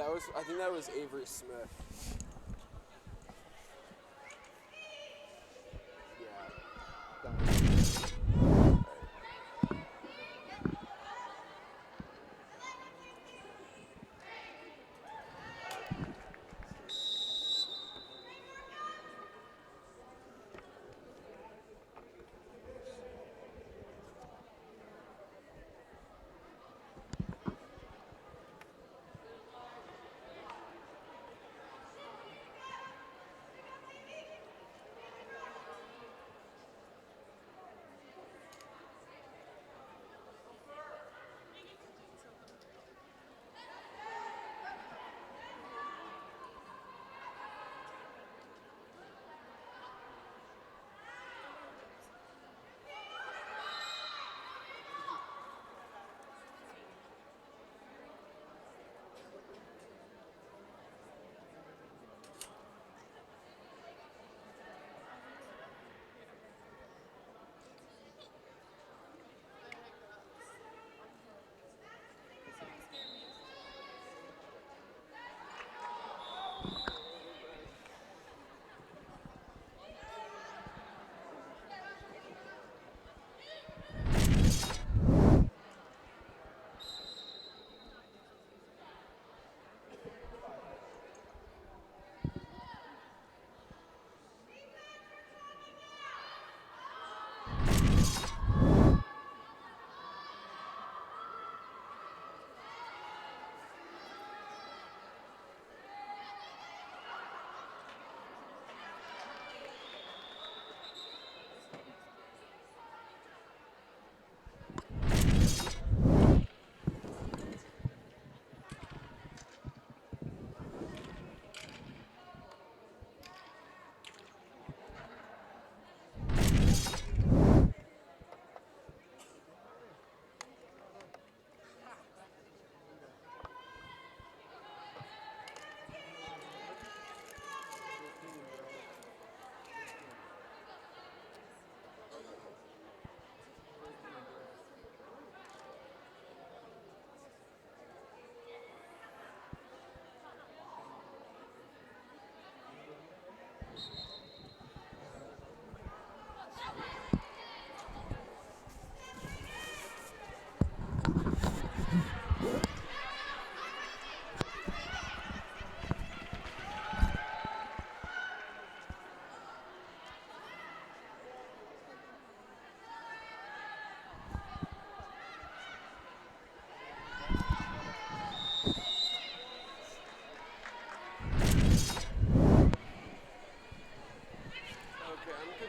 I think that was Avery Smith.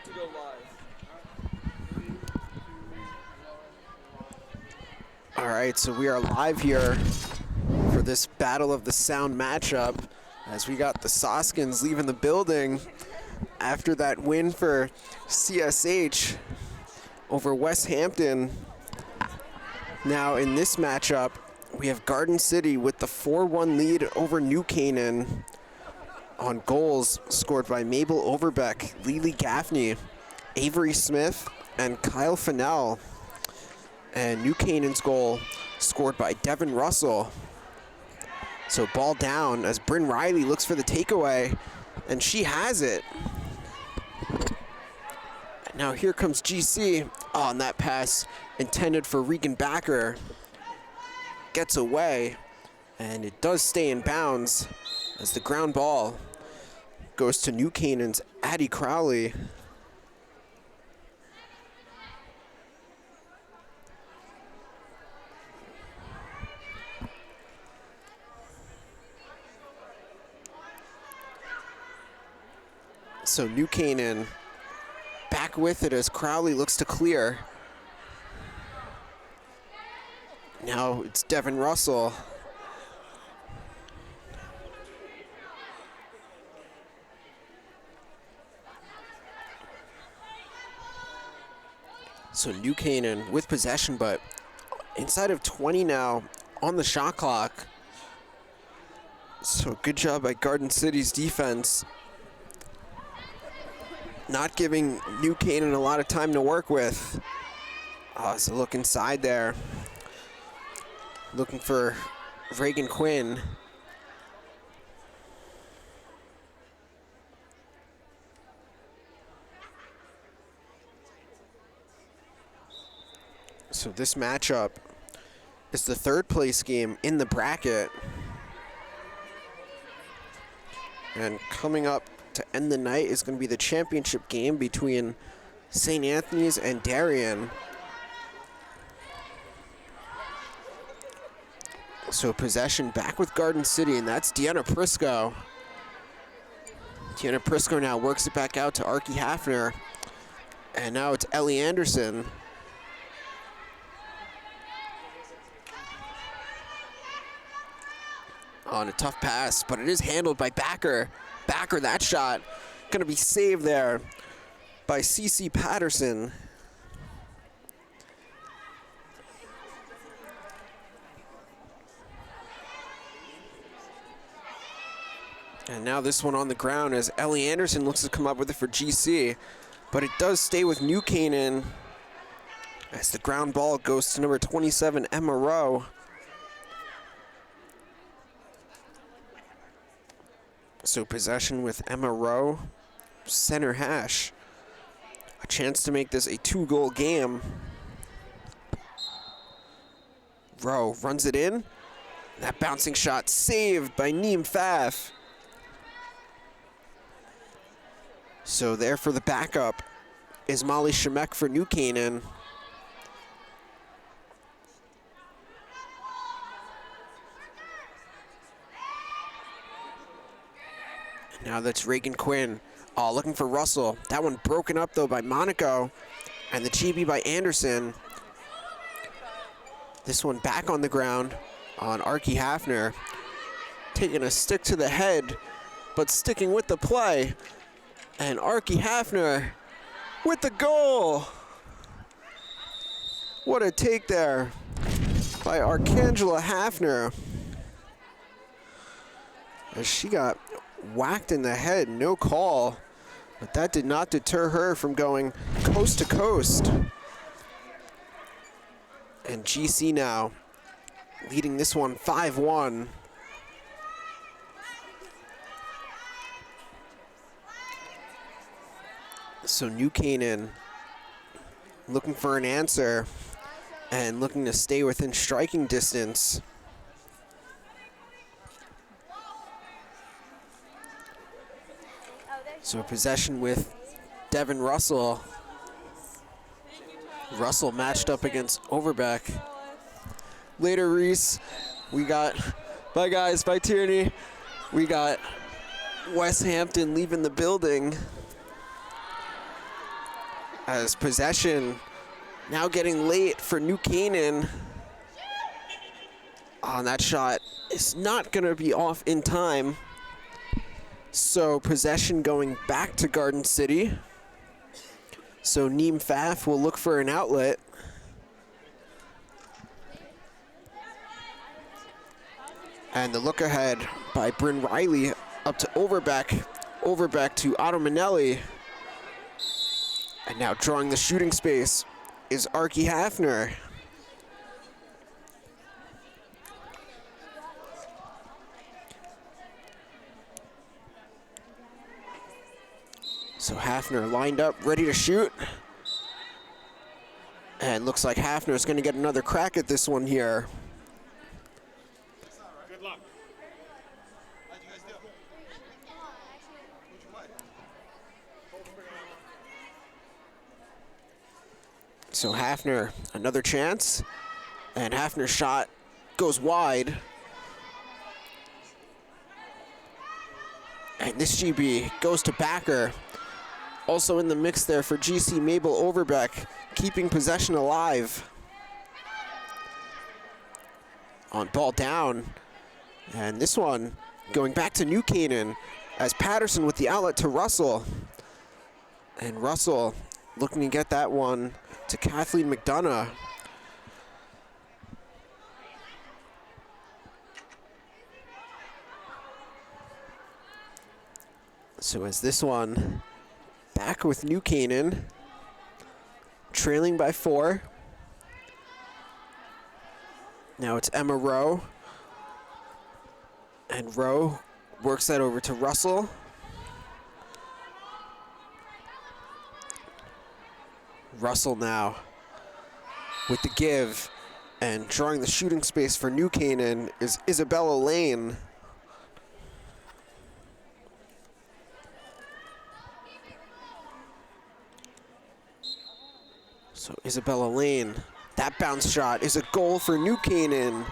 To go live. All right, so we are live here for this Battle of the Sound matchup as we got the Soskins leaving the building after that win for CSH over West Hampton. Now in this matchup, we have Garden City with the 4-1 lead over New Canaan on goals scored by Mabel Overbeck, Lily Gaffney, Avery Smith, and Kyle Fennell. And New Canaan's goal scored by Devin Russell. So ball down as Bryn Riley looks for the takeaway, and she has it. Now here comes GC. Oh, and that pass intended for Regan Backer gets away, and it does stay in bounds as the ground ball goes to New Canaan's Addie Crowley. So New Canaan back with it as Crowley looks to clear. Now it's Devin Russell. So New Canaan with possession, but inside of 20 now on the shot clock. So good job by Garden City's defense, not giving New Canaan a lot of time to work with. So look inside there, looking for Reagan Quinn. So this matchup is the third place game in the bracket. And coming up to end the night is going to be the championship game between St. Anthony's and Darien. So possession back with Garden City, and that's Deanna Prisco. Deanna Prisco now works it back out to Arky Hafner. And now it's Ellie Anderson. On a tough pass, but it is handled by Backer. Backer, that shot gonna be saved there by CC Patterson. And now this one on the ground as Ellie Anderson looks to come up with it for GC, but it does stay with New Canaan as the ground ball goes to number 27, Emma Rowe. So possession with Emma Rowe, center hash. A chance to make this a 2-goal game. Rowe runs it in. That bouncing shot saved by Neem Pfaff. So there for the backup is Molly Shemek for New Canaan. Now that's Reagan Quinn. Oh, looking for Russell. That one broken up though by Monaco. And the GB by Anderson. This one back on the ground on Arky Hafner. Taking a stick to the head, but sticking with the play. And Arky Hafner with the goal. What a take there by Arcangela Hafner. As she got whacked in the head, no call, but that did not deter her from going coast to coast. And GC now leading this one 5-1. So New Canaan looking for an answer and looking to stay within striking distance. So possession with Devin Russell. Russell matched up against Overbeck. Later, Reese, we got, bye guys, bye Tierney. We got West Hampton leaving the building. As possession now getting late for New Canaan. On that shot, it's not gonna be off in time. So possession going back to Garden City. So Neem Pfaff will look for an outlet. And the look ahead by Bryn Riley up to Overbeck. Overbeck to Otto Manelli. And now drawing the shooting space is Arky Hafner. So Hafner lined up, ready to shoot. And looks like Hafner is going to get another crack at this one here. Good luck. So Hafner, another chance. And Hafner's shot goes wide. And this GB goes to Backer. Also in the mix there for GC Mabel Overbeck, keeping possession alive. On ball down. And this one going back to New Canaan as Patterson with the outlet to Russell. And Russell looking to get that one to Kathleen McDonough. So as this one back with New Canaan, trailing by 4. Now it's Emma Rowe. And Rowe works that over to Russell. Russell now with the give. And drawing the shooting space for New Canaan is Isabella Lane. So Isabella Lane, that bounce shot is a goal for New Canaan.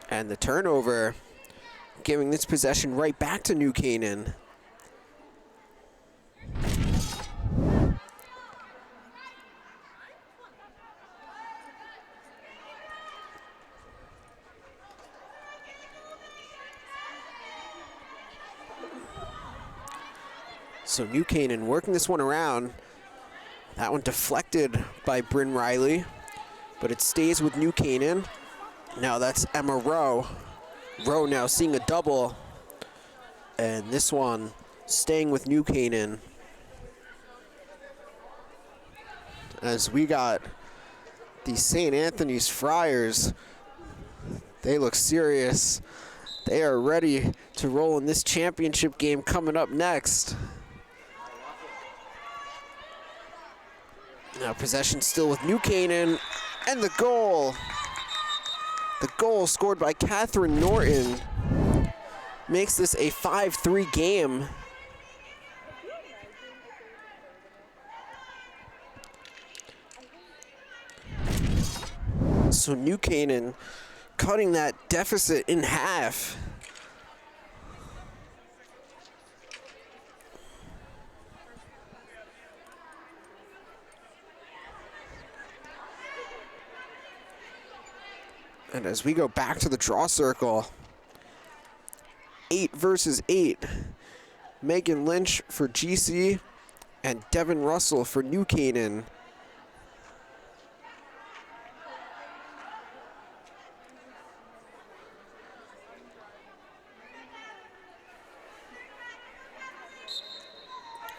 And the turnover, giving this possession right back to New Canaan. So New Canaan working this one around. That one deflected by Bryn Riley, but it stays with New Canaan. Now that's Emma Rowe. Rowe now seeing a double. And this one staying with New Canaan. As we got the St. Anthony's Friars, they look serious. They are ready to roll in this championship game coming up next. Now possession still with New Canaan, and the goal. The goal scored by Catherine Norton makes this a 5-3 game. So New Canaan cutting that deficit in half. And as we go back to the draw circle, 8 versus 8. Megan Lynch for GC and Devin Russell for New Canaan.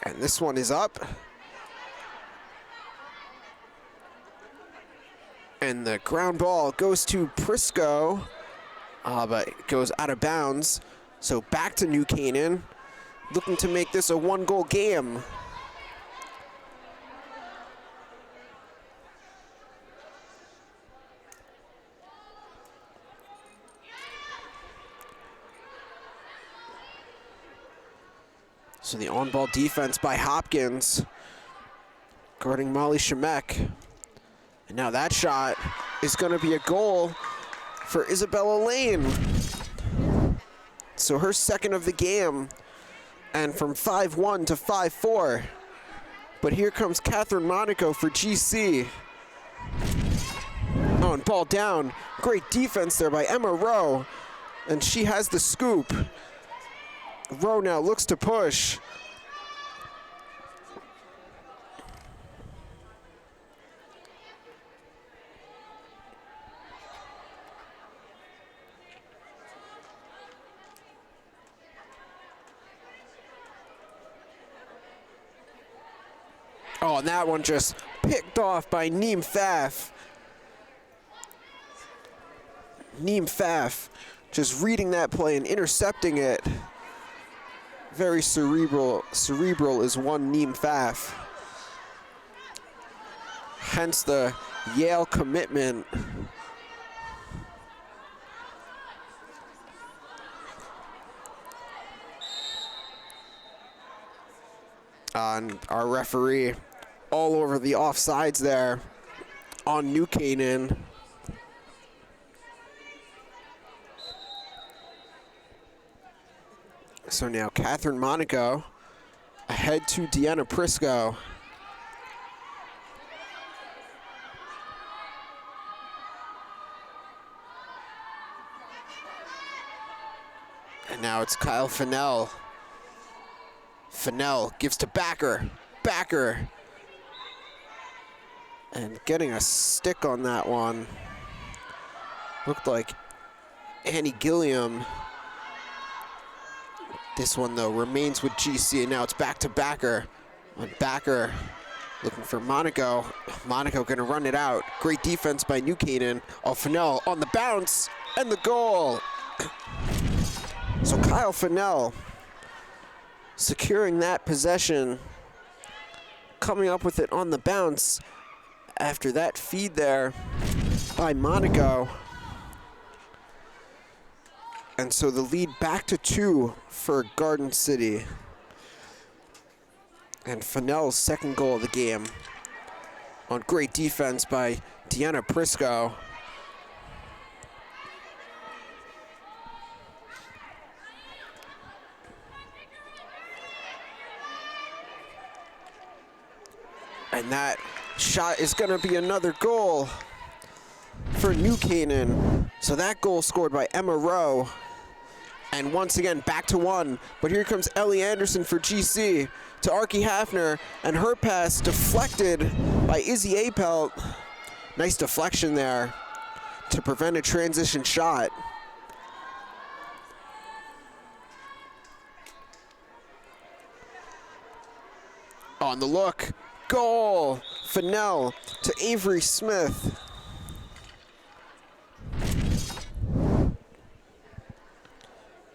And this one is up. And the ground ball goes to Prisco, but it goes out of bounds. So back to New Canaan, looking to make this a 1-goal game. So the on-ball defense by Hopkins, guarding Molly Shemek. And now that shot is going to be a goal for Isabella Lane. So her second of the game, and from 5-1 to 5-4. But here comes Catherine Monaco for GC. Oh, and ball down. Great defense there by Emma Rowe. And she has the scoop. Rowe now looks to push. Oh, and that one just picked off by Neem Pfaff. Neem Pfaff just reading that play and intercepting it. Very cerebral is one Neem Pfaff. Hence the Yale commitment. And our referee all over the offsides there on New Canaan. So now Catherine Monaco ahead to Deanna Prisco. And now it's Kyle Fennell. Fennell gives to Backer. Backer. And getting a stick on that one. Looked like Annie Gilliam. This one, though, remains with GC, and now it's back to Backer. On Backer, looking for Monaco. Monaco gonna run it out. Great defense by New Canaan. Oh, Fennell on the bounce, and the goal. So Kyle Fennell securing that possession, coming up with it on the bounce after that feed there by Monaco. And so the lead back to 2 for Garden City. And Fennell's second goal of the game on great defense by Deanna Prisco. And that shot is going to be another goal for New Canaan. So that goal scored by Emma Rowe. And once again, back to 1. But here comes Ellie Anderson for GC to Arky Hafner. And her pass deflected by Izzy Apelt. Nice deflection there to prevent a transition shot. On the look. Goal! Fennell to Avery Smith.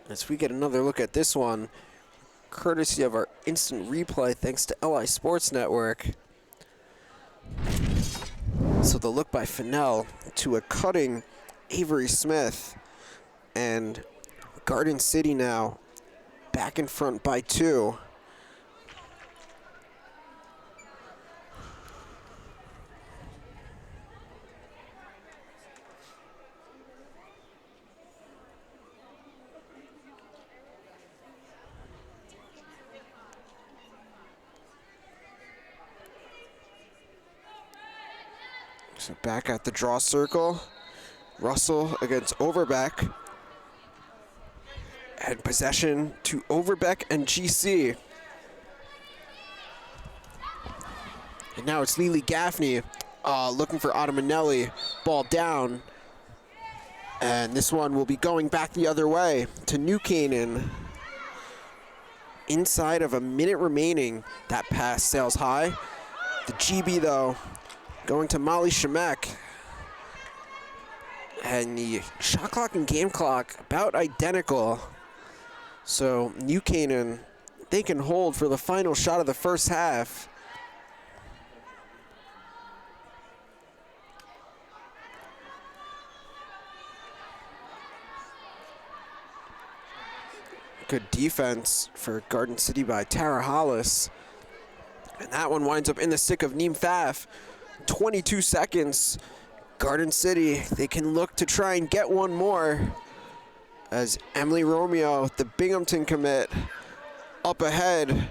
As we get another look at this one, courtesy of our instant replay thanks to LI Sports Network. So the look by Fennell to a cutting Avery Smith. And Garden City now back in front by 2. So back at the draw circle, Russell against Overbeck. And possession to Overbeck and GC. And now it's Lily Gaffney looking for Ottamanelli. Ball down. And this one will be going back the other way to New Canaan. Inside of a minute remaining, that pass sails high. The GB though, going to Molly Shemek. And the shot clock and game clock about identical. So New Canaan, they can hold for the final shot of the first half. Good defense for Garden City by Tara Hollis. And that one winds up in the stick of Neem Pfaff. 22 seconds. Garden City, they can look to try and get one more. As Emily Romeo, the Binghamton commit, up ahead.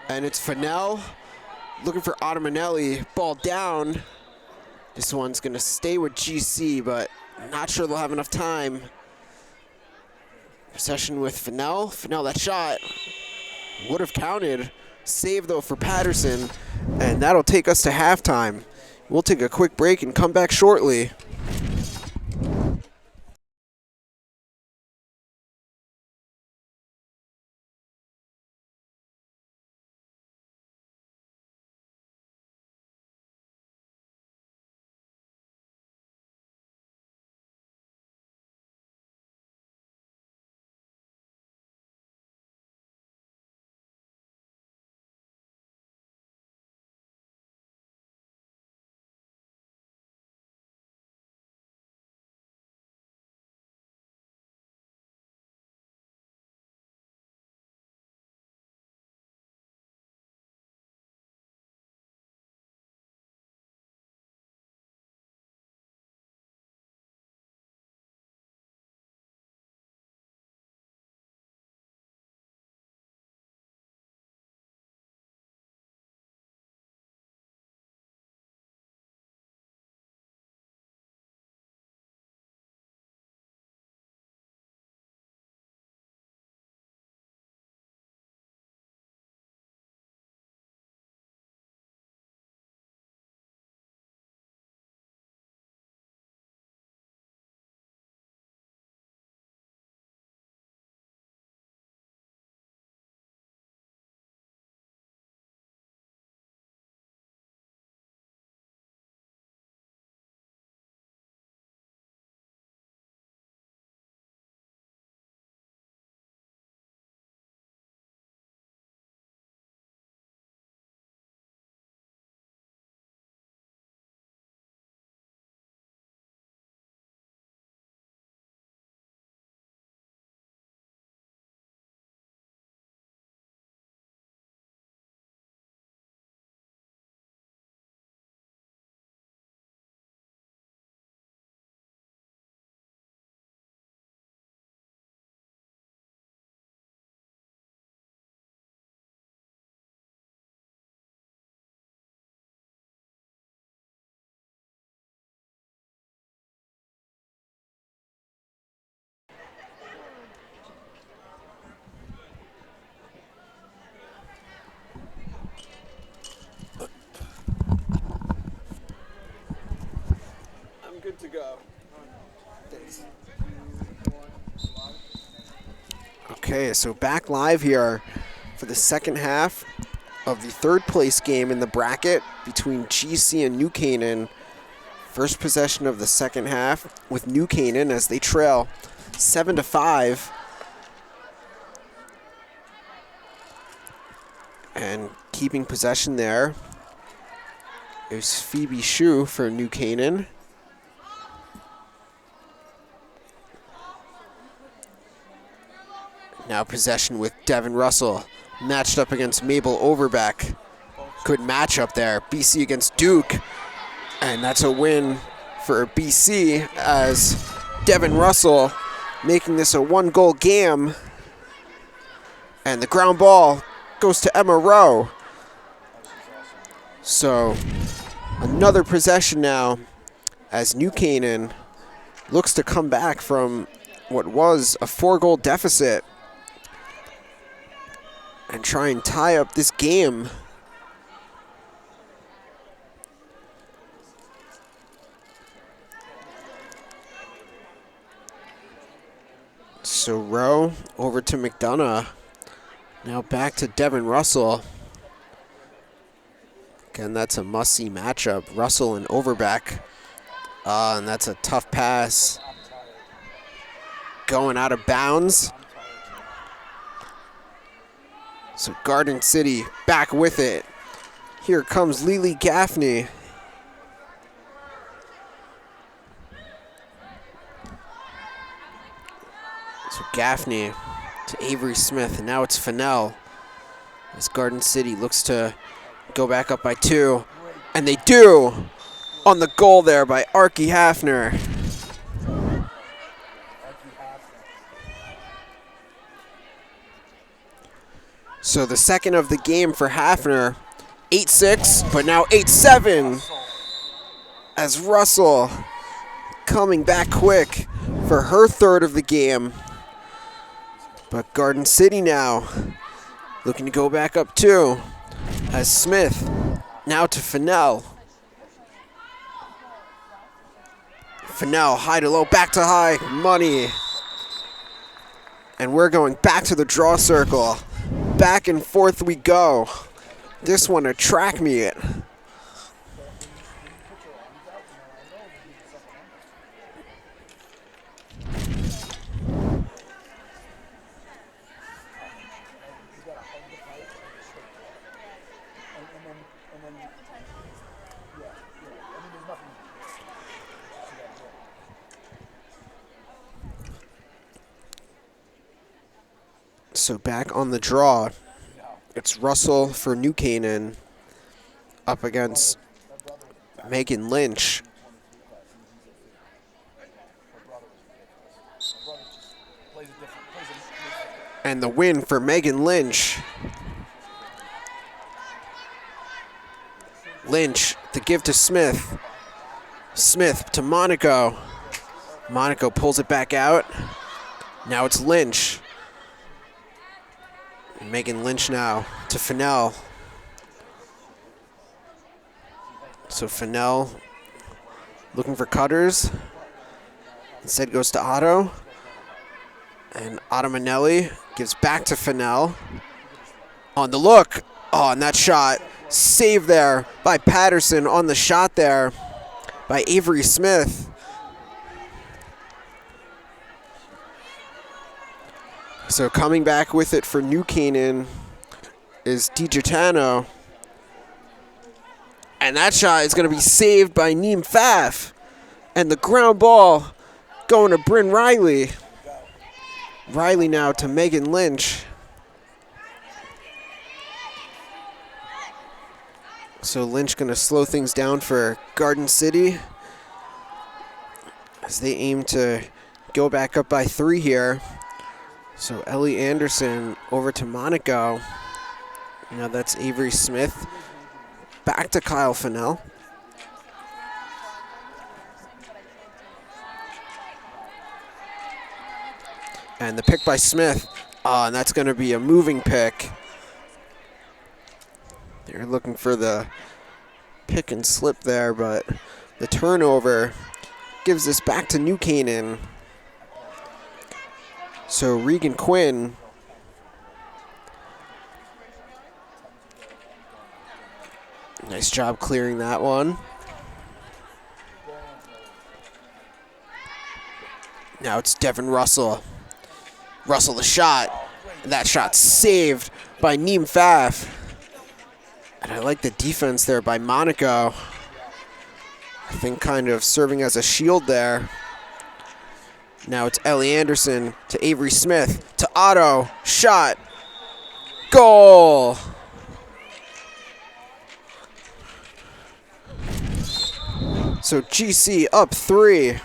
And it's Fennell looking for Ottamanelli. Ball down. This one's going to stay with GC, but not sure they'll have enough time. Possession with Fennell. Fennell, that shot would have counted. Save, though, for Patterson. And that'll take us to halftime. We'll take a quick break and come back shortly. good to go. Thanks. Okay, so back live here for the second half of the third place game in the bracket between GC and New Canaan. First possession of the second half with New Canaan as they trail 7-5. And keeping possession there is Phoebe Shu for New Canaan. Now possession with Devin Russell, matched up against Mabel Overbeck. Good matchup there. BC against Duke. And that's a win for BC as Devin Russell making this a 1-goal game. And the ground ball goes to Emma Rowe. So another possession now as New Canaan looks to come back from what was a 4-goal deficit and try and tie up this game. So Rowe over to McDonough. Now back to Devin Russell. Again, that's a must-see matchup. Russell and Overbeck. And that's a tough pass. Going out of bounds. So Garden City back with it. Here comes Lily Gaffney. So Gaffney to Avery Smith, and now it's Fennell. As Garden City looks to go back up by 2. And they do on the goal there by Archie Hafner. So the second of the game for Hafner, 8-6, but now 8-7 as Russell coming back quick for her third of the game. But Garden City now looking to go back up 2 as Smith now to Fennell. Fennell high to low, back to high, money. And we're going back to the draw circle. Back and forth we go. This one a track meet. So back on the draw, it's Russell for New Canaan up against Megan Lynch. And the win for Megan Lynch. Lynch, the give to Smith. Smith to Monaco. Monaco pulls it back out. Now it's Lynch. Megan Lynch now to Fennell. So Fennell looking for cutters. Instead goes to Otto. And Otto Manelli gives back to Fennell. On the look. Oh, and that shot saved there by Patterson on the shot there by Avery Smith. So coming back with it for New Canaan is DiGiortano. And that shot is going to be saved by Neem Pfaff. And the ground ball going to Bryn Riley. Riley now to Megan Lynch. So Lynch going to slow things down for Garden City as they aim to go back up by 3 here. So Ellie Anderson over to Monaco. Now that's Avery Smith. Back to Kyle Fennell. And the pick by Smith. And that's going to be a moving pick. They're looking for the pick and slip there, but the turnover gives this back to New Canaan. So Regan Quinn nice job clearing that one. Now it's Devin Russell. Russell the shot. And that shot saved by Neem Faf. And I like the defense there by Monaco. I think kind of serving as a shield there. Now it's Ellie Anderson to Avery Smith to Otto. Shot. Goal. So GC up 3.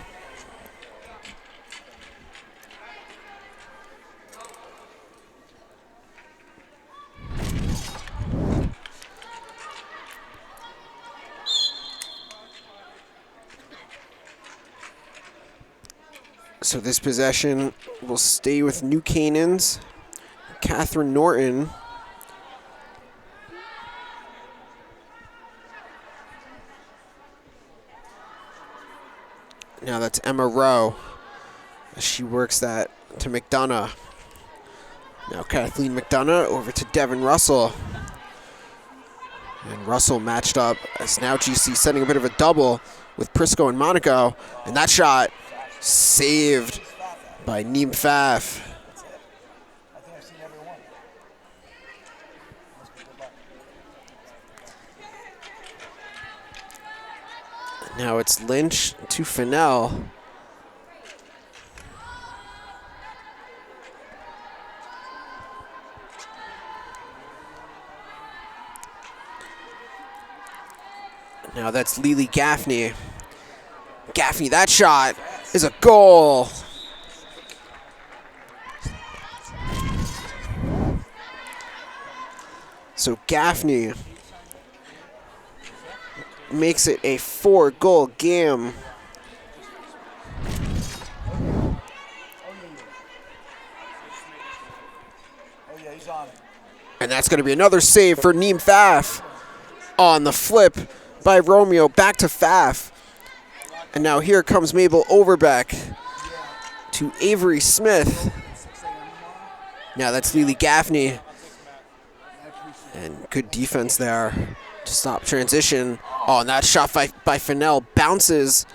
So this possession will stay with New Canaan's Catherine Norton. Now that's Emma Rowe. She works that to McDonough. Now Kathleen McDonough over to Devin Russell. And Russell matched up as now GC setting a bit of a double with Prisco and Monaco. And that shot saved by Neem Faf. Now it's Lynch to Fennell. Now that's Lily Gaffney. Gaffney, that shot is a goal. So Gaffney makes it a 4-goal game. And that's going to be another save for Neem Faf. On the flip by Romeo, back to Faf. And now here comes Mabel Overbeck to Avery Smith. Now that's Lily Gaffney. And good defense there to stop transition. Oh, and that shot by Fennell bounces,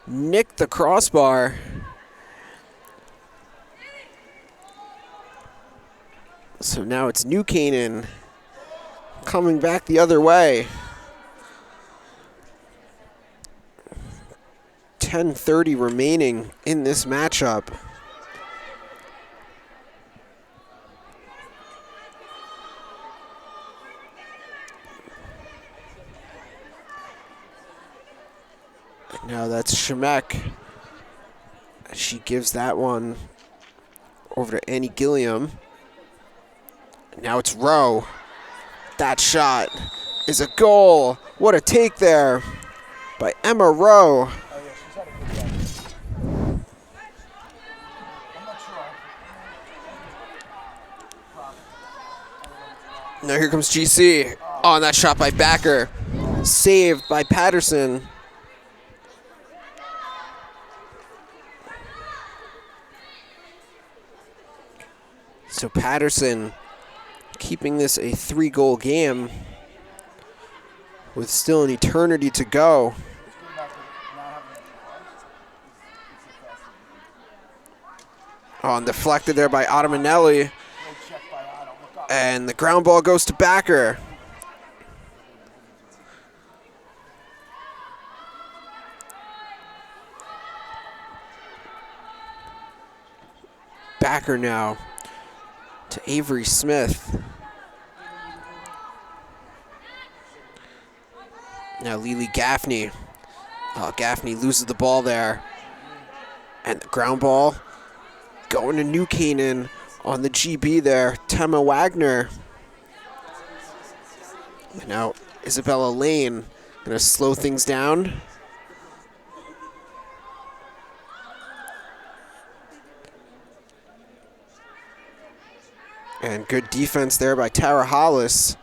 nicked the crossbar. So now it's New Canaan coming back the other way. 10:30 remaining in this matchup. Now that's Shemek. She gives that one over to Annie Gilliam. Now it's Rowe. That shot is a goal. What a take there by Emma Rowe. Now here comes GC. Oh, and that shot by Backer. Saved by Patterson. So Patterson keeping this a 3-goal game with still an eternity to go. Oh, and deflected there by Ottamanelli. And the ground ball goes to Backer. Backer now to Avery Smith. Now Lily Gaffney. Oh, Gaffney loses the ball there. And the ground ball going to New Canaan on the GB there. Tema Wagner. And now Isabella Lane going to slow things down. And good defense there by Tara Hollis.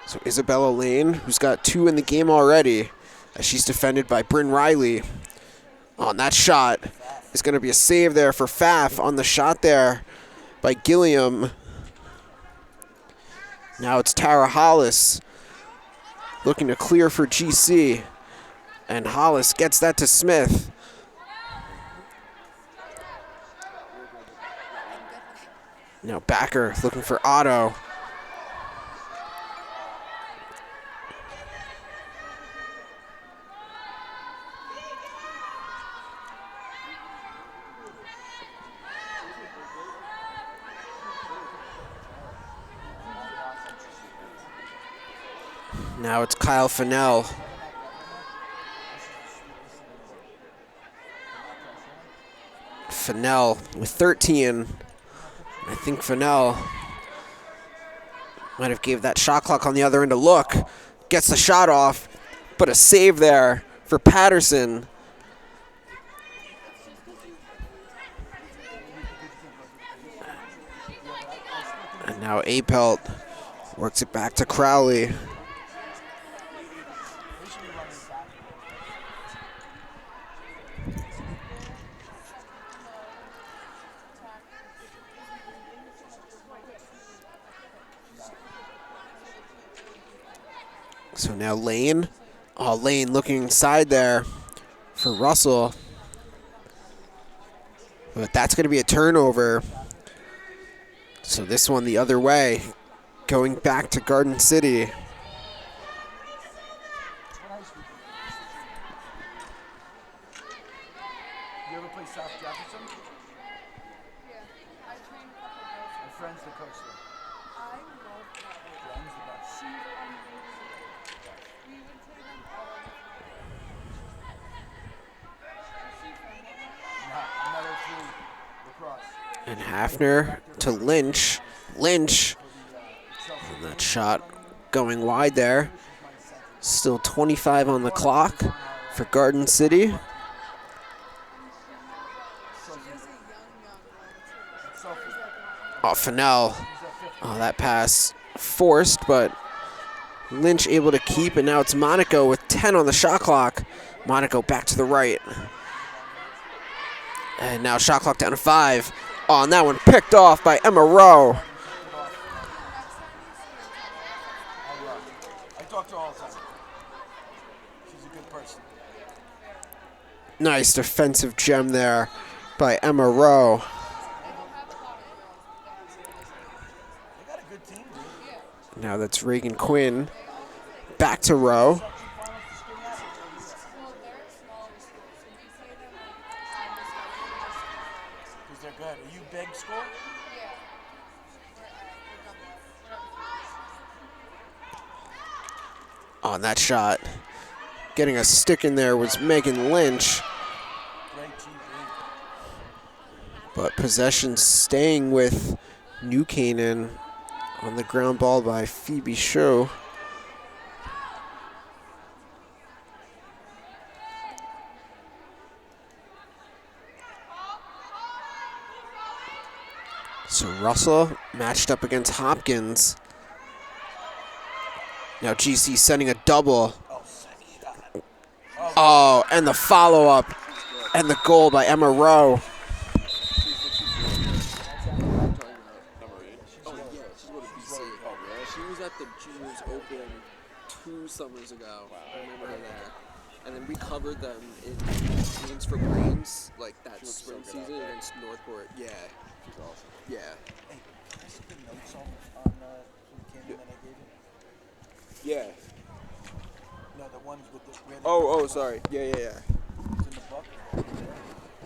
So Isabella Lane, who's got 2 in the game already, as she's defended by Bryn Riley. On that shot is going to be a save there for Pfaff on the shot there by Gilliam. Now it's Tara Hollis looking to clear for GC. And Hollis gets that to Smith. Now Backer looking for Otto. Now it's Kyle Fennell. Fennell with 13. I think Fennell might have gave that shot clock on the other end a look. Gets the shot off, but a save there for Patterson. And now Apelt works it back to Crowley. So now Lane. Oh, Lane looking inside there for Russell. But that's going to be a turnover. So this one the other way, going back to Garden City. You ever play South Jefferson? Yeah, I trained a couple girls. My friend's the coach there. I love that. Friend's the best. She's amazing. We would play them all the time. Is she from there? No, another through lacrosse. And Hafner to Lynch. Lynch. And that shot going wide there. Still 25 on the clock for Garden City. She is a young one, too. Oh, Fennell. Oh, that pass forced, but Lynch able to keep, and now it's Monaco with 10 on the shot clock. Monaco back to the right. And now shot clock down to 5. Oh, and that one picked off by Emma Rowe. I talk to her all the time. She's a good person. Nice defensive gem there by Emma Rowe. They got a good team, dude. Now that's Reagan Quinn. Back to Rowe. Well, they're a smaller school, so we say them like on this level. Because they're good. Are you big school? Yeah. We're double. On that shot, getting a stick in there was Megan Lynch. Great GV. But possession staying with New Canaan on the ground ball by Phoebe Shaw. So Russell matched up against Hopkins. Now GC sending a double. Oh, and the follow-up and the goal by Emma Rowe. She was at the Juniors Open 2 summers ago. I remember her there. And then we covered them in Games for Brains, like that spring season against Northport. Yeah. She's awesome. Yeah. Hey, can I see the notes on some Cannon that I gave you? Yeah. No, the ones with the. Oh, sorry. Yeah. It's in the book.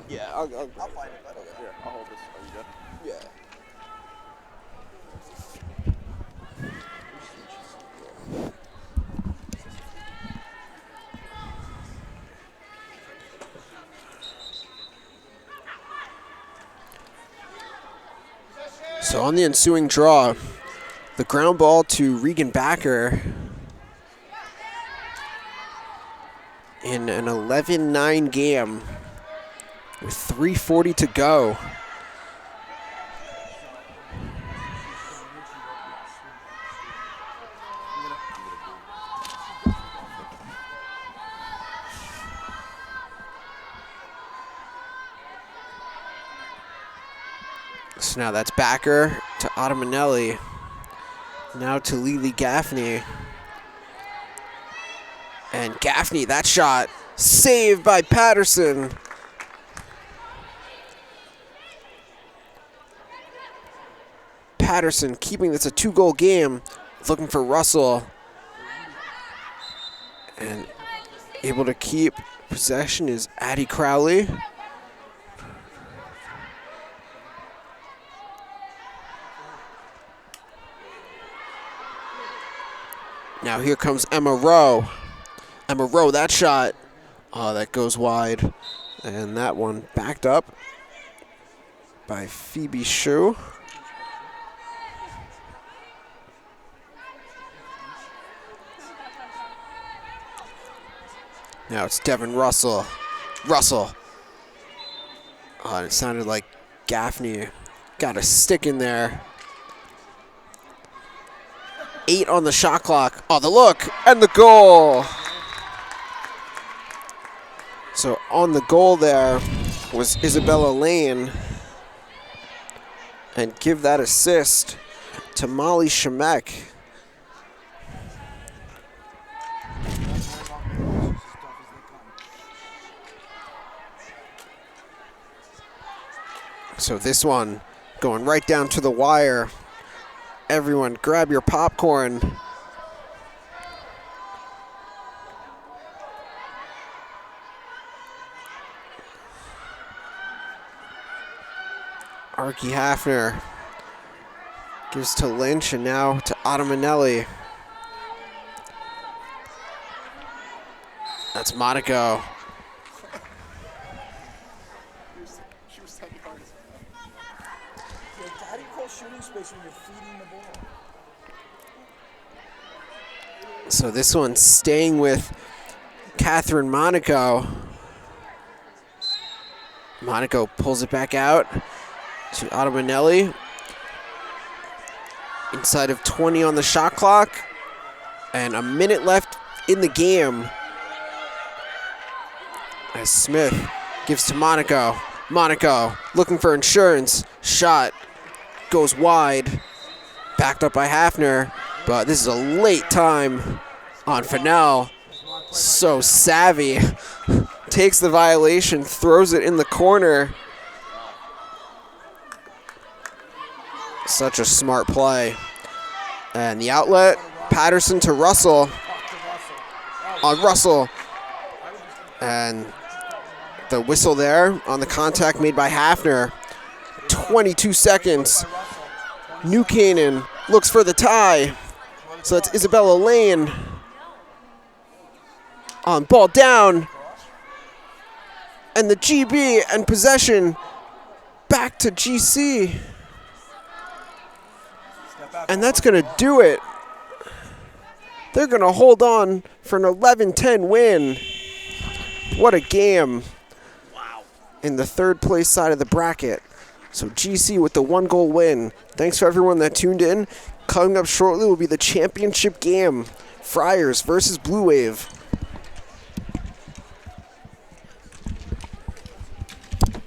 Yeah, I'll I'll find it. Okay. Here, I'll hold this. Are you good? Yeah. So on the ensuing draw, the ground ball to Regan Backer in an 11-9 game with 3:40 to go. So now that's Backer to Ottamanelli. Now to Lily Gaffney. And Gaffney, that shot, saved by Patterson. Patterson keeping this a 2-goal game, looking for Russell. And able to keep possession is Addie Crowley. Now here comes Emma Rowe. Emma Rowe, that shot, oh, that goes wide. And that one backed up by Phoebe Shue. Now it's Devin Russell. Russell. Oh, it sounded like Gaffney got a stick in there. 8 on the shot clock. Oh, the look and the goal. So on the goal there was Isabella Lane. And give that assist to Molly Shemek. So this one going right down to the wire. Everyone grab your popcorn. Archie Hafner gives to Lynch and now to Ottamanelli. That's Monaco. Shooting space when you're feeding the ball. So this one's staying with Catherine Monaco. Monaco pulls it back out to Ottamanelli. Inside of 20 on the shot clock. And a minute left in the game. As Smith gives to Monaco. Monaco looking for insurance. Shot goes wide, backed up by Hafner, but this is a late time on Fennell. So savvy, takes the violation, throws it in the corner. Such a smart play. And the outlet, Patterson to Russell. On Russell. And the whistle there on the contact made by Hafner. 22 seconds. New Canaan looks for the tie. So it's Isabella Lane. On ball down. And the GB and possession back to GC. And that's going to do it. They're going to hold on for an 11-10 win. What a game. Wow. In the third place side of the bracket. So GC with the 1-goal win. Thanks for everyone that tuned in. Coming up shortly will be the championship game. Friars versus Blue Wave.